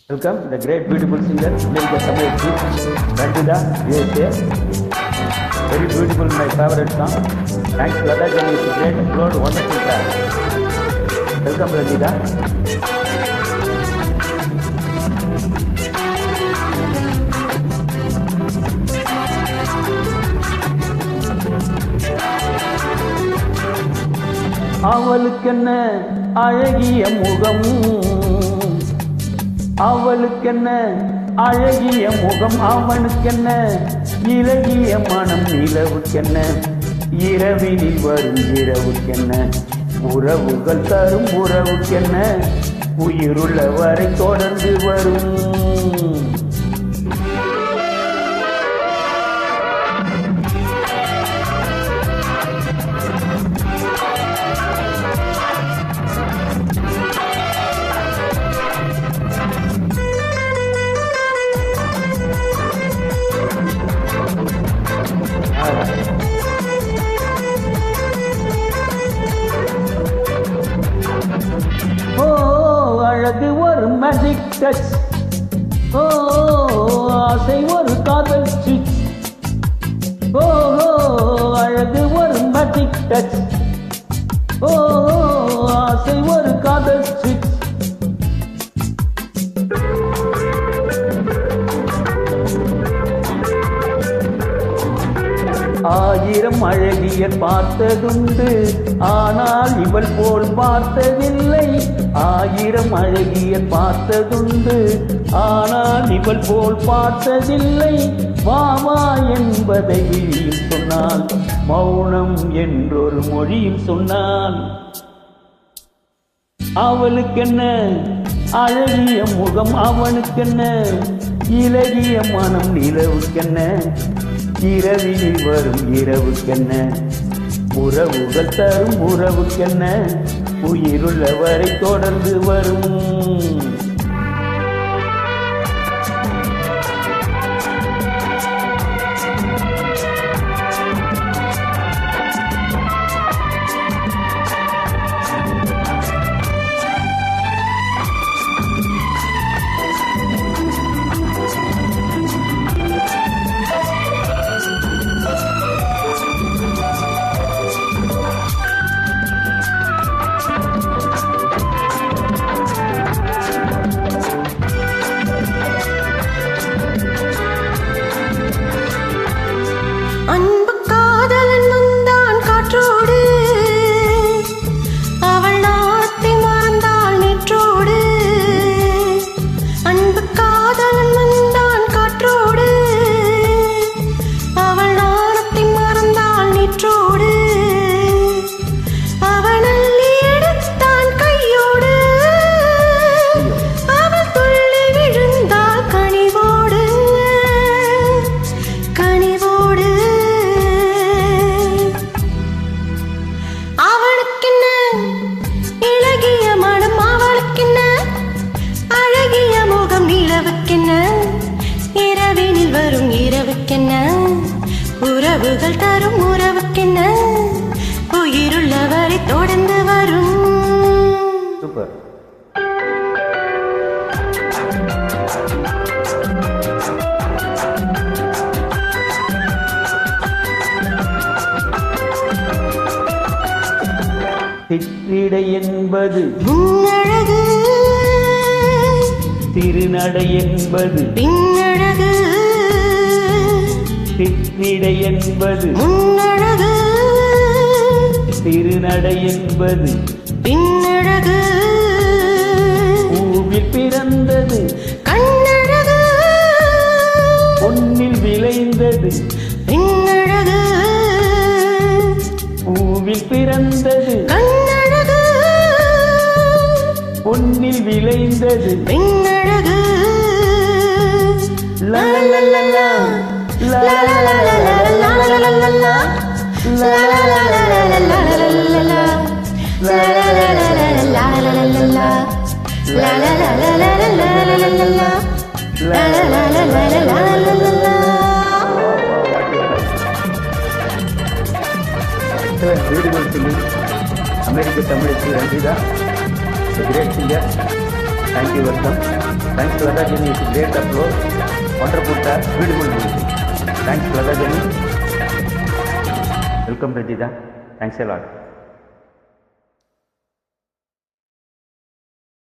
Welcome the great beautiful singer America Tamil Randida USA. Very beautiful, my favorite song. Thanks Lada Jani, it's a great upload, wonderful track. Welcome Randida. அவளுக்கென்ன அழகிய முகம், அவளுக்கென்ன அழகிய முகம், அவனுக்கென்ன இலகிய மனம், நிலவுக்கென்ன இரவினில் வரும் இரவுக்கென்ன உறவுகள் தரும் உறவுக்கென்ன உயிருள்ள வரை தொடர்ந்து வரும். அழகு ஒரு மேஜிக் டச், ஓ ஆசை ஒரு காதல் ஸ்விட்ச், ஓ அழகு ஒரு மேஜிக் டச், ஓ ஆசை ஒரு காதல் ஸ்விட்ச். ஆயிரம் அழகியர் பார்த்ததுண்டு, ஆனால் இவள் போல் பார்த்ததில்லை. ஆயிரம் அழகியர் பார்த்ததுண்டு, ஆனால் இவள் போல் பார்த்ததில்லை. வாவா என்பதை விழியில் சொன்னால், மௌனம் என்றொரு மொழியில் சொன்னால். அவளுக்கென்ன அழகிய முகம், அவனுக்கென்ன இலகிய மனம், நிலவுக்கென்ன இரவினில் வரும் இரவுக்கென்ன உறவுகள் தரும் உறவுக்கென்ன உயிருள்ள வரை தொடர்ந்து வரும். இரவினில் வரும் இரவுக்கென்ன உறவுகள் தரும் உறவுக்கென்ன உயிருள்ள வரை தொடர்ந்து வரும். சூப்பர். சிற்றிடை என்பது முன்னழகு, திருநடை என்பது பின்னழகு. சிற்றிடை என்பது முன்னழகு, திருநடை என்பது பின்னழகு. பூவில் பிறந்தது கண்ணழகு, பொன்னில் விளைந்தது பின்னழகு. பூவில் பிறந்தது கண்ணழகு, பொன்னில் விளைந்தது பின்னழகு. லா லா லா லா லா லா லா லா லா Beautiful singing, America Tamil Randida, a great singer. Thank you, welcome. Thanks, Lata Jani. It's a great upload. Wonderful track, beautiful music. Thanks, Lata Jani. Welcome, Rajita. Thanks a lot.